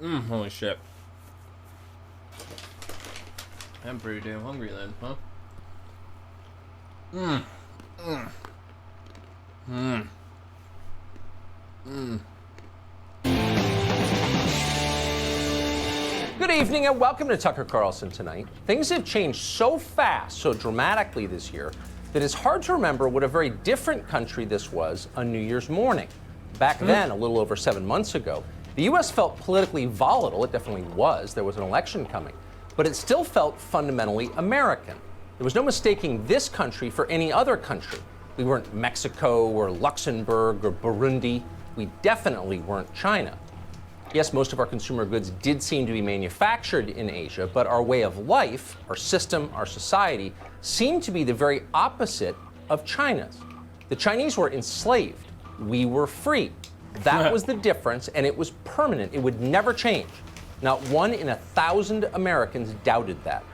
Holy shit. I'm pretty damn hungry then, huh? Good evening and welcome to Tucker Carlson Tonight. Things have changed so fast, so dramatically this year, that it's hard to remember what a very different country this was on New Year's morning. Back then, a little over 7 months ago, the U.S. felt politically volatile. It definitely was. There was an election coming. But it still felt fundamentally American. There was no mistaking this country for any other country. We weren't Mexico or Luxembourg or Burundi. We definitely weren't China. Yes, most of our consumer goods did seem to be manufactured in Asia, but our way of life, our system, our society, seemed to be the very opposite of China's. The Chinese were enslaved. We were free. That was the difference, and it was permanent. It would never change. Not 1 in 1,000 Americans doubted that.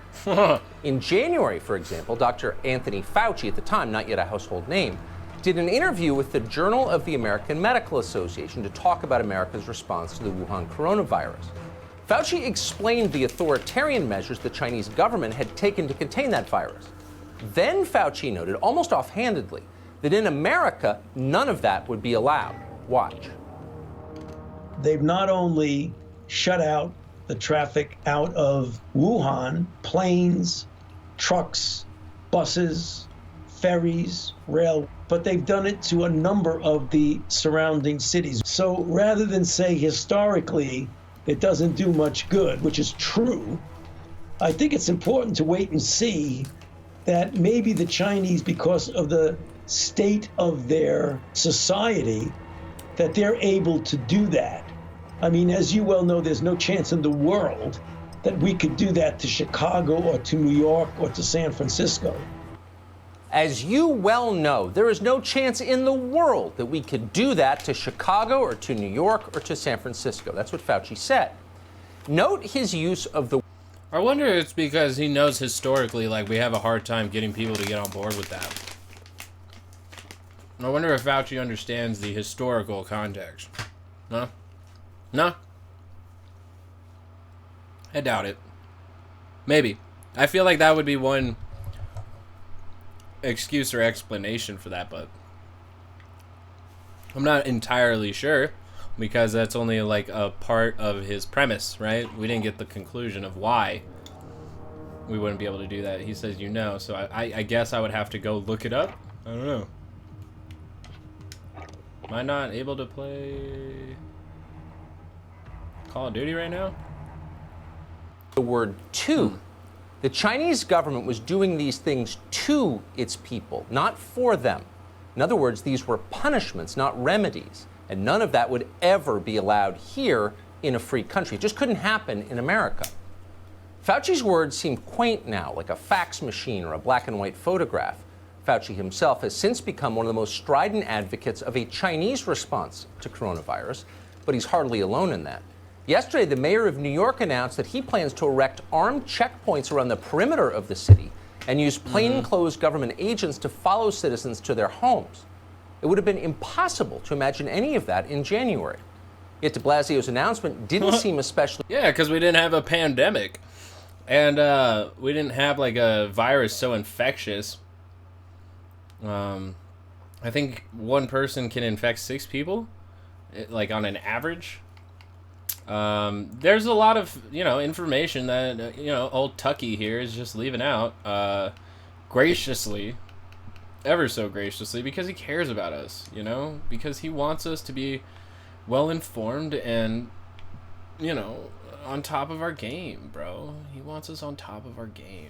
In January, for example, Dr. Anthony Fauci, at the time not yet a household name, did an interview with the Journal of the American Medical Association to talk about America's response to the Wuhan coronavirus. Fauci explained the authoritarian measures the Chinese government had taken to contain that virus. Then Fauci noted, almost offhandedly, that in America, none of that would be allowed. Watch. They've not only shut out the traffic out of Wuhan, planes, trucks, buses, ferries, rail, but they've done it to a number of the surrounding cities. So rather than say historically it doesn't do much good, which is true, I think it's important to wait and see that maybe the Chinese, because of the state of their society, that they're able to do that. I mean, as you well know, there's no chance in the world that we could do that to Chicago or to New York or to San Francisco. As you well know, there is no chance in the world that we could do that to Chicago or to New York or to San Francisco. That's what Fauci said. Note his use of the... I wonder if it's because he knows historically, like, we have a hard time getting people to get on board with that. I wonder if Fauci understands the historical context. No? No? I doubt it. Maybe. I feel like that would be one excuse or explanation for that, but I'm not entirely sure because that's only like a part of his premise, right? We didn't get the conclusion of why we wouldn't be able to do that. He says so I guess I would have to go look it up. I don't know. Am I not able to play Call of Duty right now? The word to. The Chinese government was doing these things to its people, not for them. In other words, these were punishments, not remedies. And none of that would ever be allowed here in a free country. It just couldn't happen in America. Fauci's words seem quaint now, like a fax machine or a black and white photograph. Fauci himself has since become one of the most strident advocates of a Chinese response to coronavirus, but he's hardly alone in that. Yesterday, the mayor of New York announced that he plans to erect armed checkpoints around the perimeter of the city and use plainclothes government agents to follow citizens to their homes. It would have been impossible to imagine any of that in January. Yet de Blasio's announcement didn't seem especially... Yeah, because we didn't have a pandemic. And we didn't have like a virus so infectious. I think one person can infect 6 people, like on an average. There's a lot of, information that, old Tucky here is just leaving out, graciously, ever so graciously, because he cares about us, because he wants us to be well informed and, on top of our game, bro. He wants us on top of our game.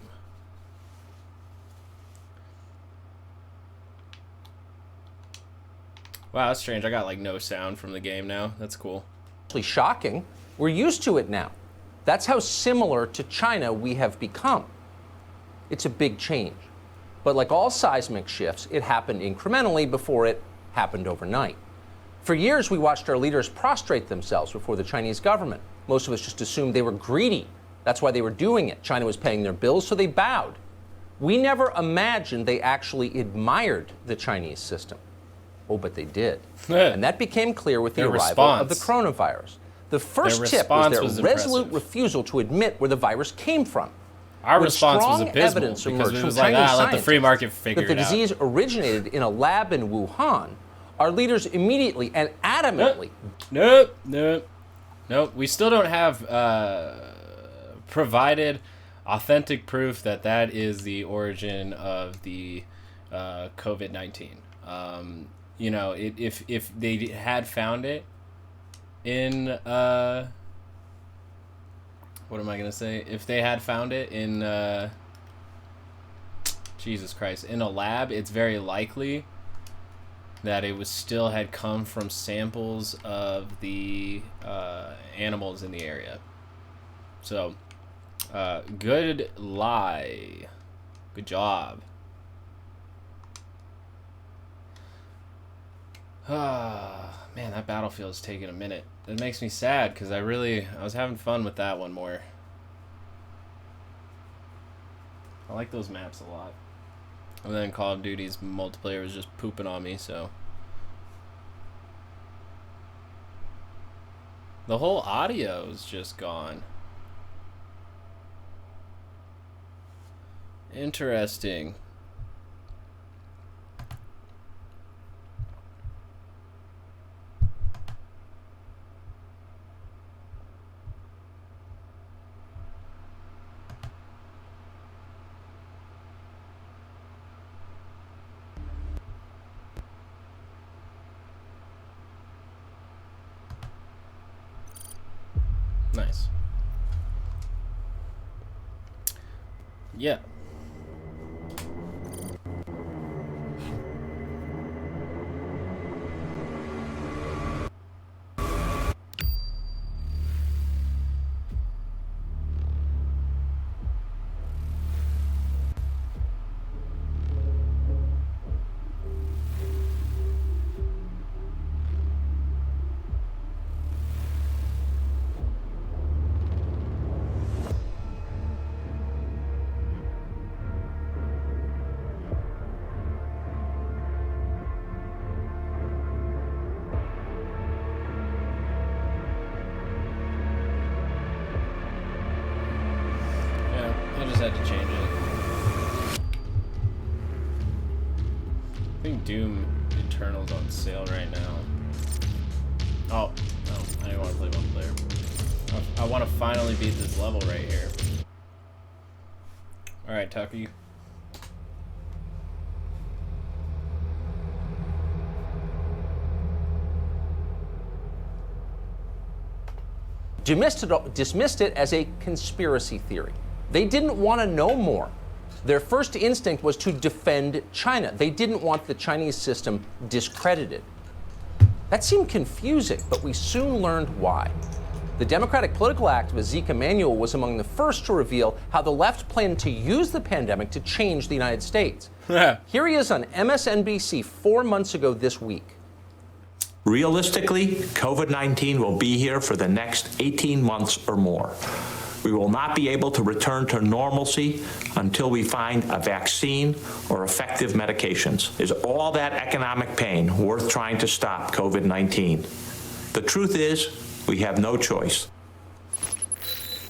Wow, that's strange. I got like no sound from the game now. That's cool. Shocking. We're used to it now. That's how similar to China we have become. It's a big change. But like all seismic shifts, it happened incrementally before it happened overnight. For years, we watched our leaders prostrate themselves before the Chinese government. Most of us just assumed they were greedy. That's why they were doing it. China was paying their bills, so they bowed. We never imagined they actually admired the Chinese system. Oh, but they did. And that became clear with the arrival of the coronavirus. The first Their tip was response their was resolute impressive. refusal to admit where the virus came from. Our When response was strong abysmal evidence because emerged it from was like, Chinese let the free scientists market figure that the it out. disease originated in a lab in Wuhan, our leaders immediately and adamantly. Nope. We still don't have provided authentic proof that is the origin of the COVID-19. If they had found it in what am I gonna say? If they had found it in Jesus Christ, in a lab, it's very likely that it was still had come from samples of the animals in the area. So, good lie. Good job. Man, that battlefield is taking a minute. It makes me sad because I was having fun with that one more. I like those maps a lot. And then Call of Duty's multiplayer was just pooping on me, so. The whole audio is just gone. Interesting. Nice. Yeah. I just had to change it. I think Doom Eternal's on sale right now. Oh, no, I didn't want to play one player. I want to finally beat this level right here. Alright, Tucky. Dismissed it as a conspiracy theory. They didn't want to know more. Their first instinct was to defend China. They didn't want the Chinese system discredited. That seemed confusing, but we soon learned why. The Democratic political activist Zeke Emanuel was among the first to reveal how the left planned to use the pandemic to change the United States. Here he is on MSNBC 4 months ago this week. Realistically, COVID-19 will be here for the next 18 months or more. We will not be able to return to normalcy until we find a vaccine or effective medications. Is all that economic pain worth trying to stop COVID-19? The truth is, we have no choice.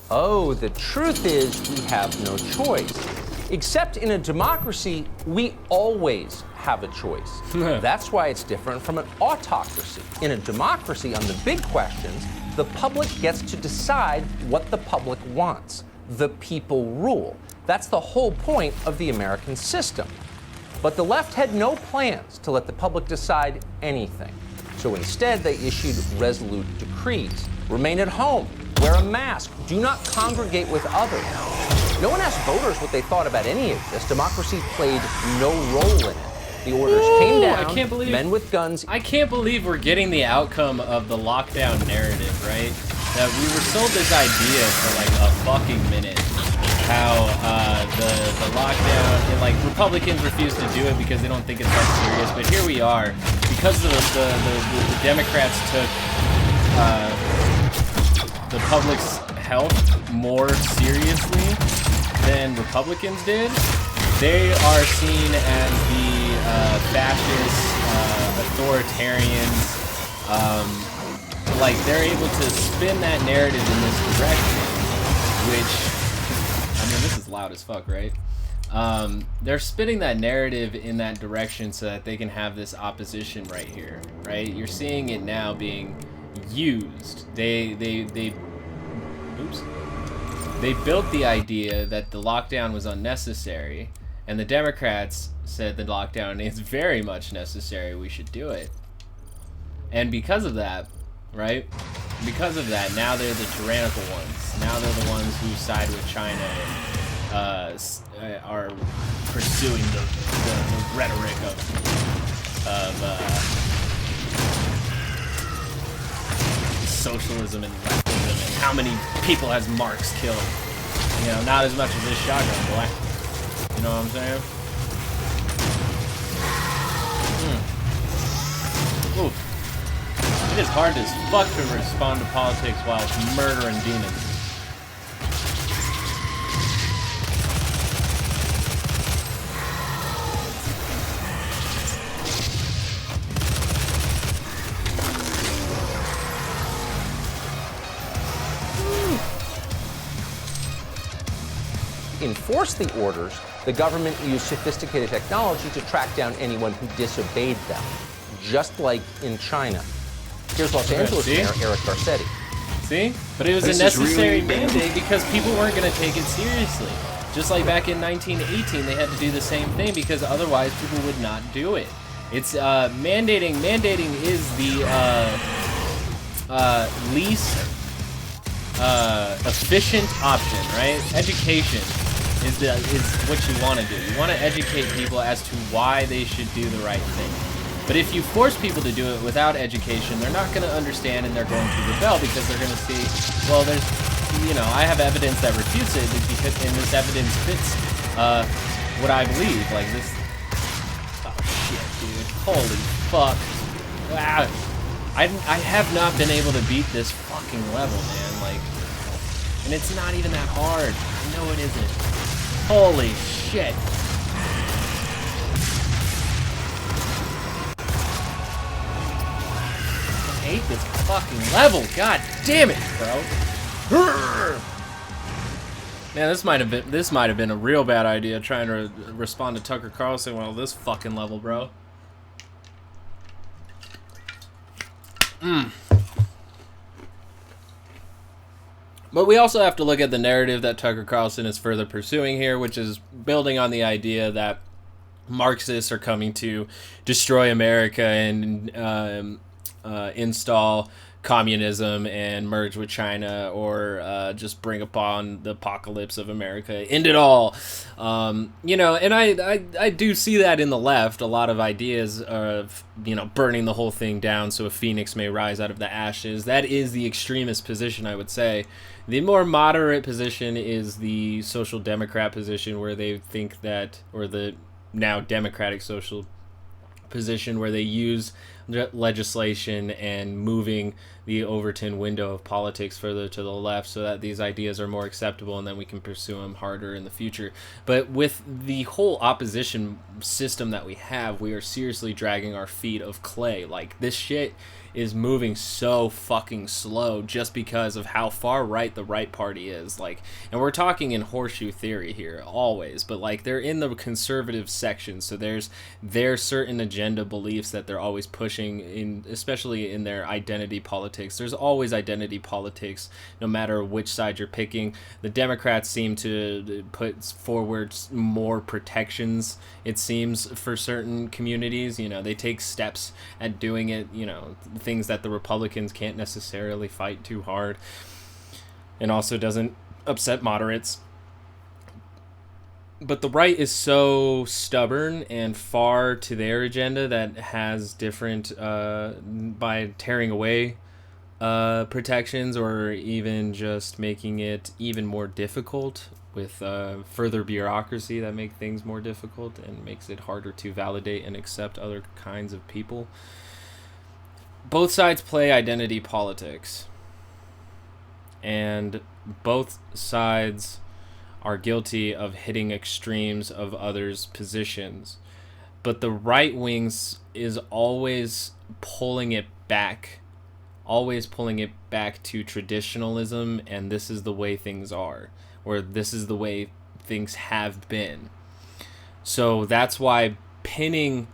Oh, the truth is we have no choice. Except in a democracy, we always have a choice. That's why it's different from an autocracy. In a democracy, on the big questions, the public gets to decide what the public wants. The people rule. That's the whole point of the American system. But the left had no plans to let the public decide anything. So instead, they issued resolute decrees. Remain at home, wear a mask, do not congregate with others. No one asked voters what they thought about any of this. Democracy played no role in it. The orders came down, men with guns. I can't believe we're getting the outcome of the lockdown narrative, right? That we were sold this idea for like a fucking minute. How the lockdown, and like Republicans refuse to do it because they don't think it's that serious. But here we are, because the Democrats took the public's health more seriously than Republicans did. They are seen as the fascist, authoritarians, like, they're able to spin that narrative in this direction, which, I mean, this is loud as fuck, right? They're spinning that narrative in that direction so that they can have this opposition right here, right? You're seeing it now being used. They built the idea that the lockdown was unnecessary, and the Democrats said the lockdown is very much necessary, we should do it. And because of that, right? Because of that, now they're the tyrannical ones. Now they're the ones who side with China and are pursuing the rhetoric of socialism and leftism, and how many people has Marx killed? You know, not as much as this shotgun boy. You know what I'm saying? Ooh. It is hard as fuck to respond to politics while murdering demons. Enforce the orders, the government used sophisticated technology to track down anyone who disobeyed them, just like in China. Here's Los Angeles Mayor Eric Garcetti. See? But it was a necessary mandate because people weren't going to take it seriously. Just like back in 1918, they had to do the same thing because otherwise people would not do it. It's mandating. Mandating is the least efficient option, right? Education is what you want to do. You want to educate people as to why they should do the right thing. But if you force people to do it without education, they're not going to understand and they're going to rebel because they're going to see, well, there's, you know, I have evidence that refutes it because, and this evidence fits what I believe. Like this. Oh shit, dude. Holy fuck. Wow. I have not been able to beat this fucking level, man. Like, and it's not even that hard. No, it isn't. Holy shit. I hate this fucking level. God damn it, bro. Man, this might have been a real bad idea trying to respond to Tucker Carlson while this fucking level, bro. But we also have to look at the narrative that Tucker Carlson is further pursuing here, which is building on the idea that Marxists are coming to destroy America and install communism and merge with China, or just bring upon the apocalypse of America, end it all. You know, and I do see that in the left, a lot of ideas of, you know, burning the whole thing down so a phoenix may rise out of the ashes. That is the extremist position, I would say. The more moderate position is the social democrat position, where they think that, or the now democratic social position, where they use legislation and moving the Overton window of politics further to the left so that these ideas are more acceptable and then we can pursue them harder in the future. But with the whole opposition system that we have, we are seriously dragging our feet of clay. Like, this shit is moving so fucking slow just because of how far right the right party is. Like, and we're talking in horseshoe theory here always, but like, they're in the conservative section, so there's their certain agenda beliefs that they're always pushing in, especially in their identity politics. There's always identity politics no matter which side you're picking. The Democrats seem to put forward more protections, it seems, for certain communities. You know, they take steps at doing it, you know, things that the Republicans can't necessarily fight too hard, and also doesn't upset moderates. But the right is so stubborn and far to their agenda that has different, by tearing away protections, or even just making it even more difficult with further bureaucracy that make things more difficult and makes it harder to validate and accept other kinds of people. Both sides play identity politics, and both sides are guilty of hitting extremes of others' positions. But the right wings is always pulling it back always pulling it back to traditionalism and this is the way things are, or this is the way things have been. So that's why pinning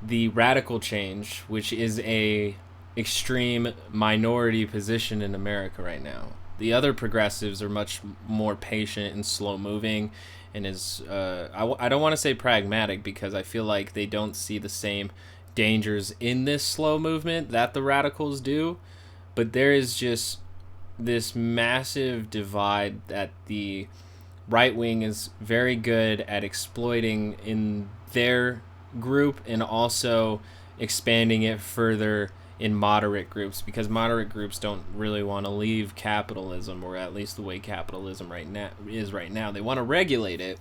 the radical change, which is a extreme minority position in America right now. The other progressives are much more patient and slow moving and is, I don't want to say pragmatic because I feel like they don't see the same dangers in this slow movement that the radicals do. But there is just this massive divide that the right wing is very good at exploiting in their group and also expanding it further in moderate groups, because moderate groups don't really want to leave capitalism, or at least the way capitalism right now. They want to regulate it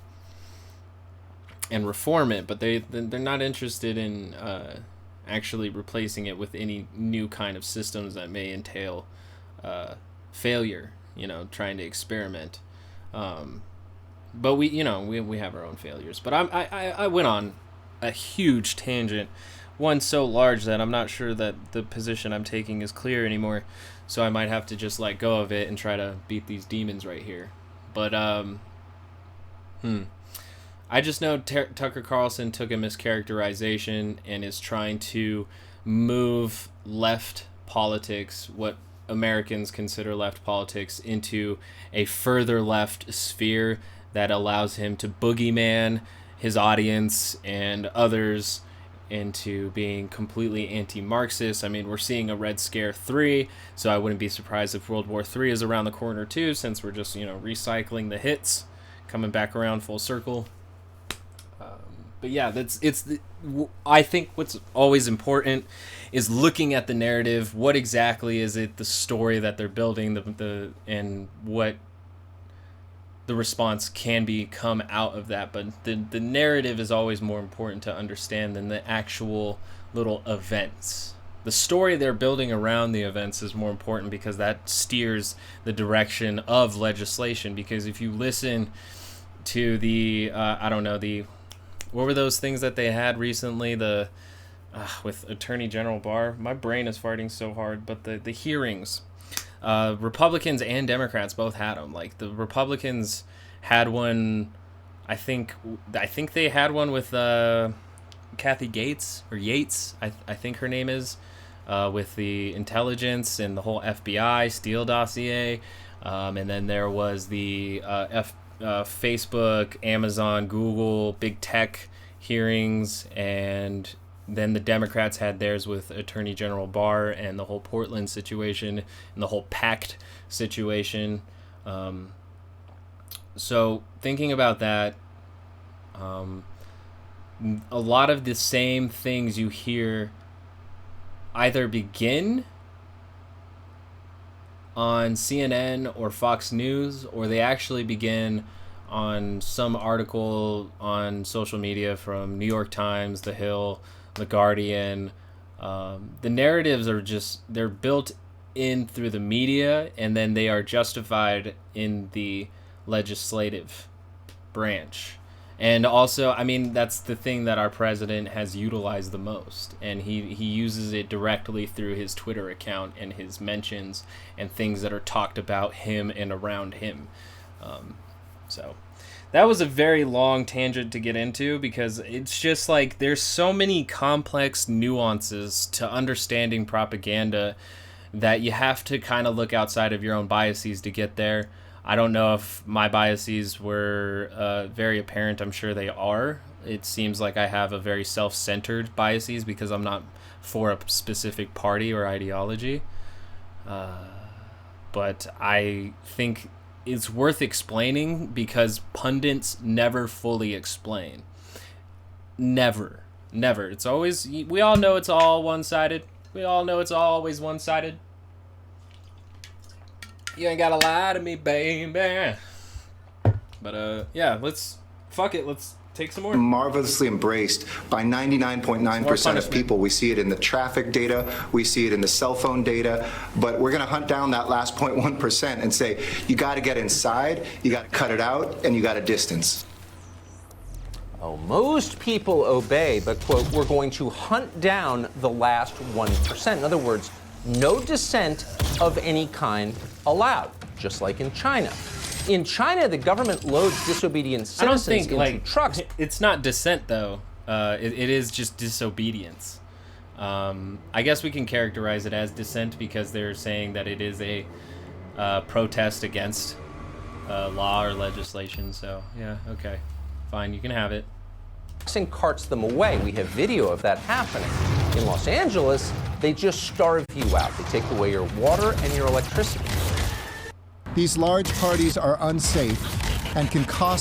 and reform it, but they're not interested in actually replacing it with any new kind of systems that may entail failure, trying to experiment. But we have our own failures. But I went on a huge tangent, one so large that I'm not sure that the position I'm taking is clear anymore, so I might have to just let go of it and try to beat these demons right here. But I just know Tucker Carlson took a mischaracterization and is trying to move left politics, what Americans consider left politics, into a further left sphere that allows him to boogeyman his audience and others into being completely anti-Marxist. I mean, we're seeing a Red Scare 3, so I wouldn't be surprised if World War 3 is around the corner too, since we're just, recycling the hits, coming back around full circle. But yeah, I think what's always important is looking at the narrative. What exactly is it, the story that they're building, and what the response can come out of that. But the narrative is always more important to understand than the actual little events. The story they're building around the events is more important because that steers the direction of legislation. Because if you listen to the, what were those things that they had recently? With Attorney General Barr. My brain is farting so hard, but the hearings. Republicans and Democrats both had them. Like, the Republicans had one, I think they had one with Kathy Yates, I think her name is, with the intelligence and the whole FBI Steele dossier. And then there was the Facebook, Amazon, Google, big tech hearings, and then the Democrats had theirs with Attorney General Barr and the whole Portland situation and the whole PACT situation. So thinking about that, a lot of the same things you hear either begin on CNN or Fox News, or they actually begin on some article on social media from New York Times, The Hill, The Guardian. The narratives are they're built in through the media, and then they are justified in the legislative branch. And also, I mean, that's the thing that our president has utilized the most, and he uses it directly through his Twitter account and his mentions and things that are talked about him and around him. So that was a very long tangent to get into, because it's just like there's so many complex nuances to understanding propaganda that you have to kind of look outside of your own biases to get there. I don't know if my biases were very apparent. I'm sure they are. It seems like I have a very self-centered biases because I'm not for a specific party or ideology. But I think it's worth explaining because pundits never fully explain. Never. It's always, we all know it's all one-sided. We all know it's always one-sided. You ain't gotta lie to me, baby. But, yeah, let's take some more. Marvelously embraced by 99.9% of people. We see it in the traffic data. We see it in the cell phone data. But we're going to hunt down that last 0.1% and say, you got to get inside, you got to cut it out, and you got to distance. Oh, most people obey, but, quote, we're going to hunt down the last 1%. In other words, no dissent of any kind allowed, just like in China. In China, the government loads disobedient citizens into trucks. It's not dissent, though. It is just disobedience. I guess we can characterize it as dissent because they're saying that it is a protest against law or legislation. So, yeah, okay. Fine, you can have it. And carts them away. We have video of that happening. In Los Angeles, they just starve you out. They take away your water and your electricity. These large parties are unsafe and can cost